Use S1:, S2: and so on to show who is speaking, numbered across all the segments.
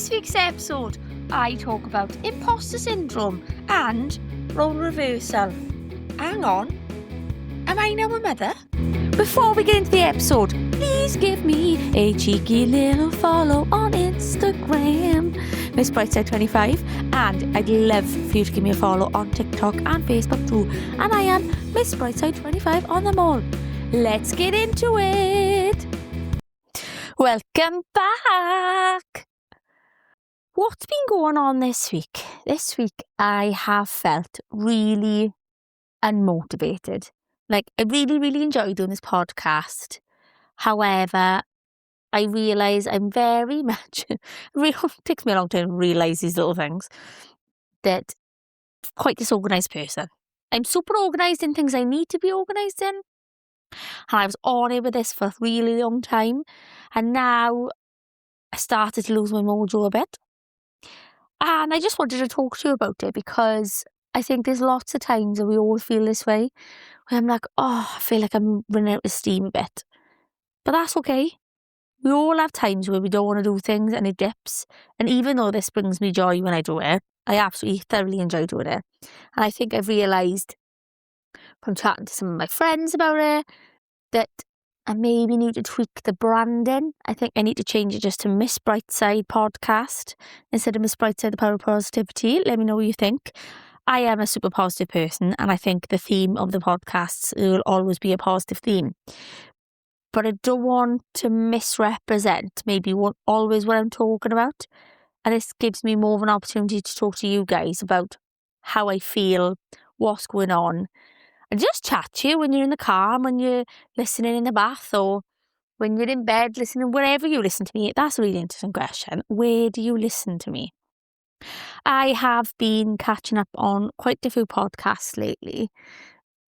S1: this week's episode, I talk about imposter syndrome and role reversal. Hang on, am I now a mother? Before we get into the episode, please give me a cheeky little follow on Instagram, Miss Brightside 25, and I'd love for you to give me a follow on TikTok and Facebook too. And I am Miss Brightside 25 on them all. Let's get into it. Welcome back. What's been going on this week? This week I have felt really unmotivated. Like, I really enjoy doing this podcast. However, I realise I'm very much, it takes me a long time to realise these little things, that I'm quite a disorganised person. I'm super organised in things I need to be organised in. And I was on it with this for a really long time. And now I started to lose my mojo a bit. And I just wanted to talk to you about it because I think there's lots of times that we all feel this way. Where I'm like, I feel like I'm running out of steam a bit. But that's okay. We all have times where we don't want to do things and it dips. And even though this brings me joy when I do it, I absolutely thoroughly enjoy doing it. And I think I've realised from chatting to some of my friends about it that I maybe need to tweak the branding. I think I need to change it just to Miss Brightside Podcast instead of Miss Brightside, the Power of Positivity. Let me know what you think. I am a super positive person and I think the theme of the podcasts will always be a positive theme. But I don't want to misrepresent maybe always what I'm talking about. And this gives me more of an opportunity to talk to you guys about how I feel, what's going on. And just chat to you when you're in the car, when you're listening in the bath, or when you're in bed listening, wherever you listen to me. That's a really interesting question. Where do you listen to me? I have been catching up on quite a few podcasts lately.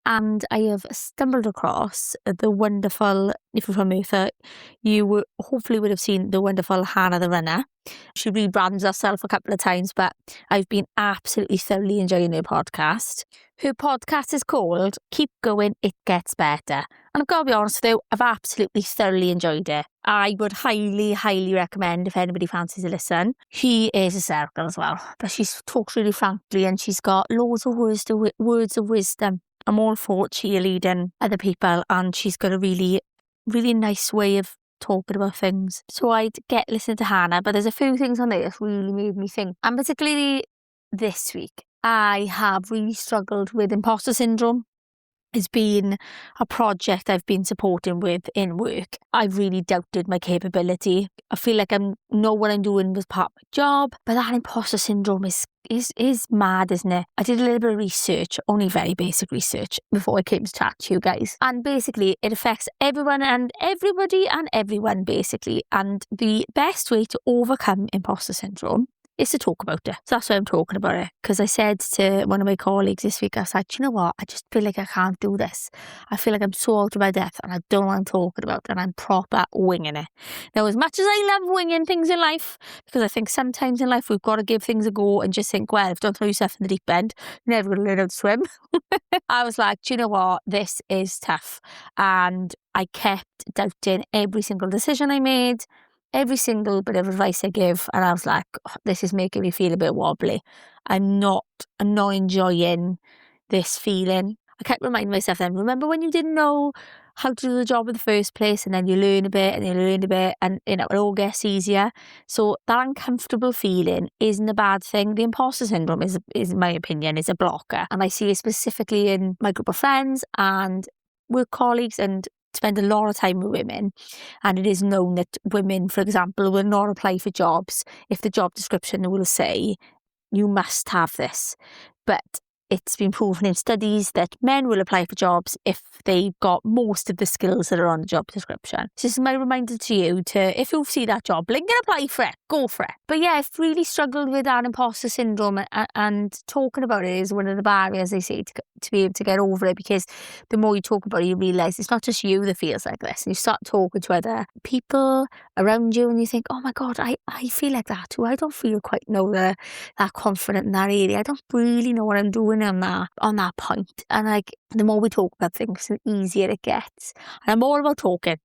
S1: And I have stumbled across the wonderful, if you're from Merthyr, you hopefully would have seen the wonderful Hannah the Runner. She rebrands herself a couple of times, but I've been absolutely thoroughly enjoying her podcast. Her podcast is called Keep Going, It Gets Better. And I've got to be honest with you, I've absolutely thoroughly enjoyed it. I would highly recommend if anybody fancies a listen. She is hysterical as well, but she talks really frankly and she's got loads of words of wisdom. I'm all for cheerleading other people and she's got a really nice way of talking about things. So I'd listen to Hannah, but there's a few things on there that really made me think. And particularly this week, I have really struggled with imposter syndrome. It's been a project I've been supporting with in work. I've really doubted my capability. I feel like I know what I'm doing was part of my job, but that imposter syndrome is mad, isn't it? I did a little bit of research, only very basic research, before I came to chat to you guys. And basically, it affects everyone and everybody and everyone, basically. And the best way to overcome imposter syndrome is to talk about it. So that's why I'm talking about it. Because I said to one of my colleagues this week, I said, do you know what? I just feel like I can't do this. I feel like I'm so out of my depth and I don't know what I'm talking about and I'm proper winging it. Now, as much as I love winging things in life, because I think sometimes in life we've got to give things a go and just think, well, if you don't throw yourself in the deep end, you're never going to learn how to swim. I was like, do you know what? This is tough. And I kept doubting every single decision I made, every single bit of advice I give, and I was like, this is making me feel a bit wobbly. I'm not enjoying this feeling. I kept reminding myself then, remember when you didn't know how to do the job in the first place and then you learn a bit and you learn a bit and it all gets easier. So that uncomfortable feeling isn't a bad thing. The imposter syndrome is in my opinion, is a blocker. And I see it specifically in my group of friends and work colleagues and spend a lot of time with women, and it is known that women, for example, will not apply for jobs if the job description will say you must have this. But it's been proven in studies that men will apply for jobs if they've got most of the skills that are on the job description. So this is my reminder to you to, if you see that job, link and apply for it, go for it. But yeah, I've really struggled with that imposter syndrome, and talking about it is one of the barriers, they say, to be able to get over it, because the more you talk about it, you realise it's not just you that feels like this. And you start talking to other people around you and you think, oh my God, I feel like that too. I don't feel quite that confident in that area. I don't really know what I'm doing on that point. And like, the more we talk about things, the easier it gets. And I'm all about talking.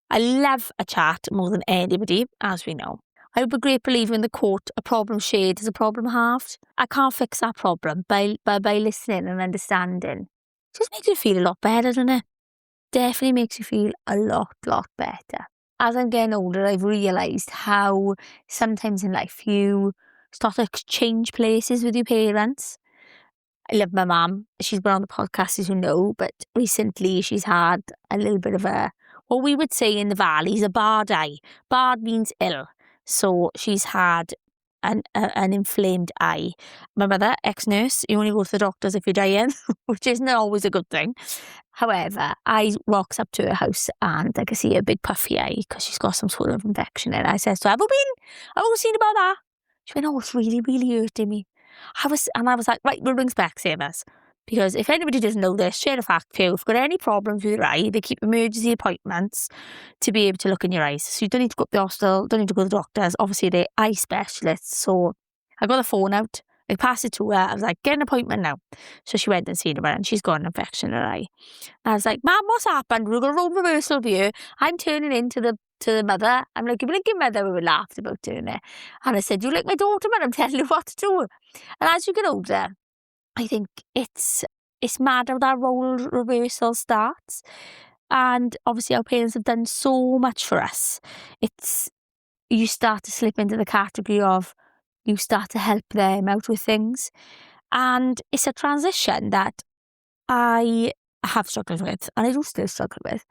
S1: I love a chat more than anybody, as we know. I would be a great believer in the quote, a problem shared is a problem halved. I can't fix that problem by listening and understanding. It just makes you feel a lot better, doesn't it? Definitely makes you feel a lot better. As I'm getting older, I've realised how sometimes in life you start to change places with your parents. I love my mum. She's been on the podcast, as you know, but recently she's had a little bit of what we would say in the valleys, a bad eye. Bad means ill. So she's had an inflamed eye. My mother, ex-nurse, you only go to the doctors if you're dying, which isn't always a good thing. However, I walks up to her house and I can see a big puffy eye because she's got some sort of infection. And I says to her, have you seen about that? She went, oh, it's really, really hurting me. I was like, right, we'll ring Specsavers. Because if anybody doesn't know this, share a fact for you, if you've got any problems with your eye, they keep emergency appointments to be able to look in your eyes. So you don't need to go to the hospital, don't need to go to the doctors. Obviously, they're eye specialists. So I got the phone out, I passed it to her. I was like, get an appointment now. So she went and seen her and she's got an infection in her eye. And I was like, Mum, what's happened? We've got a role reversal view. I'm turning into the mother. I'm like, you blinking mother. We were laughed about doing it. And I said, you like my daughter, man? I'm telling you what to do. And as you get older, I think it's mad how that role reversal starts. And obviously our parents have done so much for us. You start to slip into the category of you start to help them out with things. And it's a transition that I have struggled with, and I do still struggle with.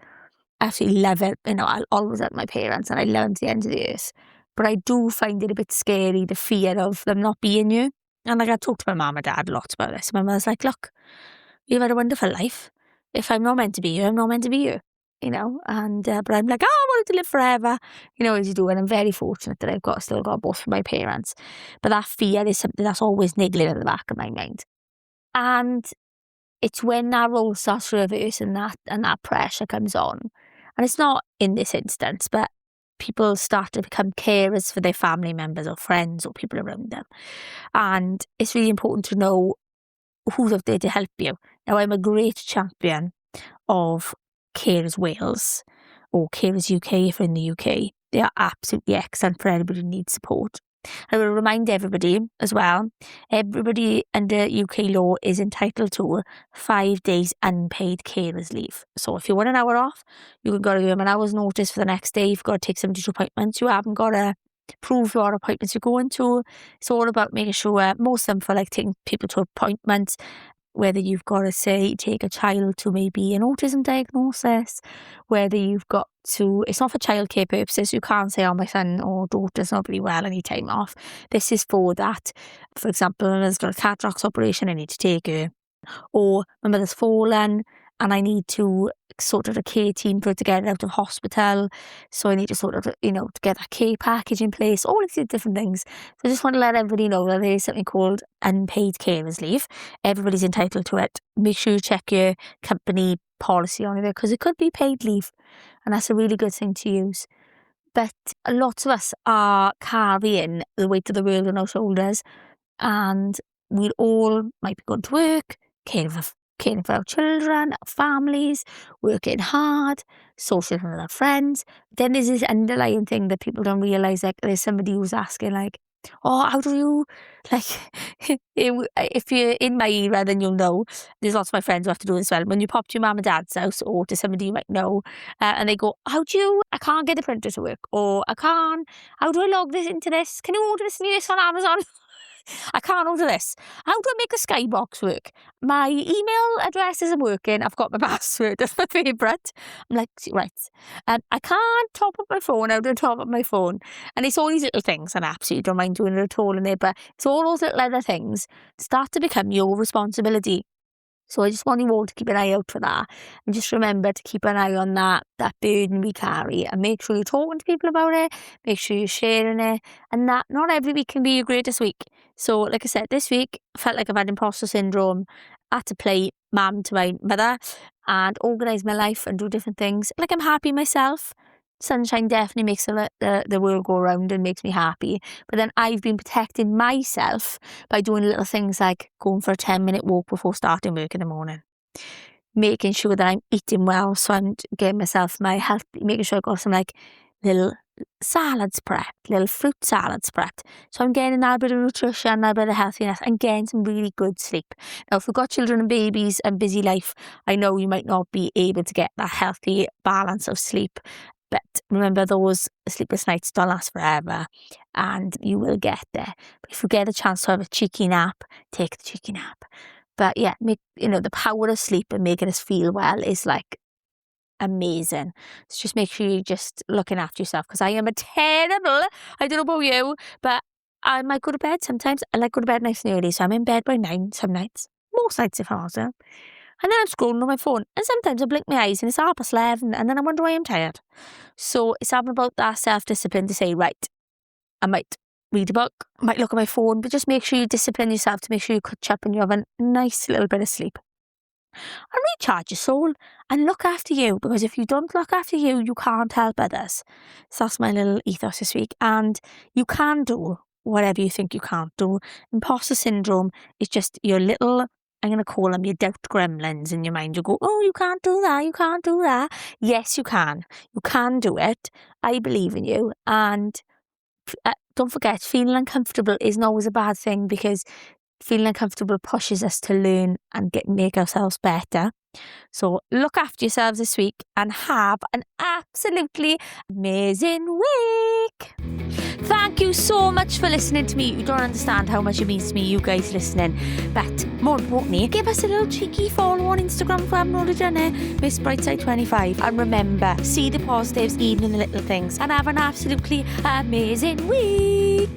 S1: I absolutely love it. I'll always help my parents and I love them to the end of the earth. But I do find it a bit scary, the fear of them not being you. And like I talked to my mum and dad lots about this. My mother's like, look, you've had a wonderful life. If I'm not meant to be you, I'm not meant to be you. And but I'm like, I wanted to live forever, as you do. And I'm very fortunate that still got both of my parents. But that fear is something that's always niggling in the back of my mind. And it's when that role starts to reverse and that pressure comes on. And it's not in this instance, but people start to become carers for their family members or friends or people around them. And it's really important to know who's out there to help you. Now, I'm a great champion of Carers Wales or Carers UK if you're in the UK. They are absolutely excellent for anybody who needs support. I will remind everybody as well, everybody under UK law is entitled to 5 days unpaid carers leave. So if you want an hour off, you've got to give them an hour's notice for the next day. You've got to take somebody to appointments. You haven't got to prove your appointments you're going to. It's all about making sure, most of them for like taking people to appointments, whether you've got to say take a child to maybe an autism diagnosis, whether you've got to, it's not for childcare purposes. You can't say, oh, my son or daughter's not really well, I need time off. This is for that. For example, my mother's got a cataracts operation, I need to take her. Or my mother's fallen and I need to sort of a care team for her to get her out of hospital. So I need to sort of, to get that care package in place, all of these different things. So I just want to let everybody know that there is something called unpaid carers leave. Everybody's entitled to it. Make sure you check your company policy on it because it could be paid leave. And that's a really good thing to use. But lots of us are carrying the weight of the world on our shoulders. And we all might be going to work, caring for our children, our families, working hard, socializing with our friends. Then there's this underlying thing that people don't realise, like there's somebody who's asking like, oh, how do you, like, if you're in my era, then you'll know. There's lots of my friends who have to do this as well. When you pop to your mum and dad's house or to somebody you might know, and they go, I can't get the printer to work, or how do I log this into this? Can you order this on Amazon? I can't order this. How do I make a skybox work? My email address isn't working. I've got my password. That's my favourite. I'm like, right. I can't top up my phone. How do I top up my phone? And it's all these little things, and I absolutely don't mind doing it at all in there, but it's all those little other things start to become your responsibility. So I just want you all to keep an eye out for that. And just remember to keep an eye on that burden we carry. And make sure you're talking to people about it. Make sure you're sharing it. And that not every week can be your greatest week. So like I said, this week, I felt like I've had imposter syndrome. I had to play mum to my mother and organise my life and do different things. Like I'm happy myself. Sunshine definitely makes the world go around and makes me happy. But then I've been protecting myself by doing little things like going for a 10-minute walk before starting work in the morning. Making sure that I'm eating well, so I'm getting myself my health, making sure I've got some like little salads prepped, little fruit salads prepped. So I'm getting a bit of nutrition, a bit of healthiness, and getting some really good sleep. Now, if we've got children and babies and busy life, I know you might not be able to get that healthy balance of sleep. But remember, those sleepless nights don't last forever, and you will get there. But if you get a chance to have a cheeky nap, take the cheeky nap. But yeah, the power of sleep and making us feel well is like amazing. So just make sure you're just looking after yourself, because I am a terrible, I don't know about you, but I might go to bed sometimes. I like go to bed nice and early, so I'm in bed by 9 some nights. Most nights if I'm honest. And then I'm scrolling on my phone, and sometimes I blink my eyes and it's 11:30, and then I wonder why I'm tired. So it's having about that self-discipline to say, right, I might read a book, I might look at my phone, but just make sure you discipline yourself to make sure you catch up and you have a nice little bit of sleep. And recharge your soul and look after you, because if you don't look after you, you can't help others. So that's my little ethos this week. And you can do whatever you think you can't do. Imposter syndrome is just your little, I'm going to call them your doubt gremlins in your mind. You go, oh, you can't do that, you can't do that. Yes, you can. You can do it. I believe in you. And don't forget, feeling uncomfortable isn't always a bad thing, because feeling uncomfortable pushes us to learn and make ourselves better. So look after yourselves this week and have an absolutely amazing week. Thank you so much for listening to me. You don't understand how much it means to me, you guys listening. But more importantly, give us a little cheeky follow on Instagram if we haven't already done it. Miss Brightside 25. And remember, see the positives even in the little things. And have an absolutely amazing week.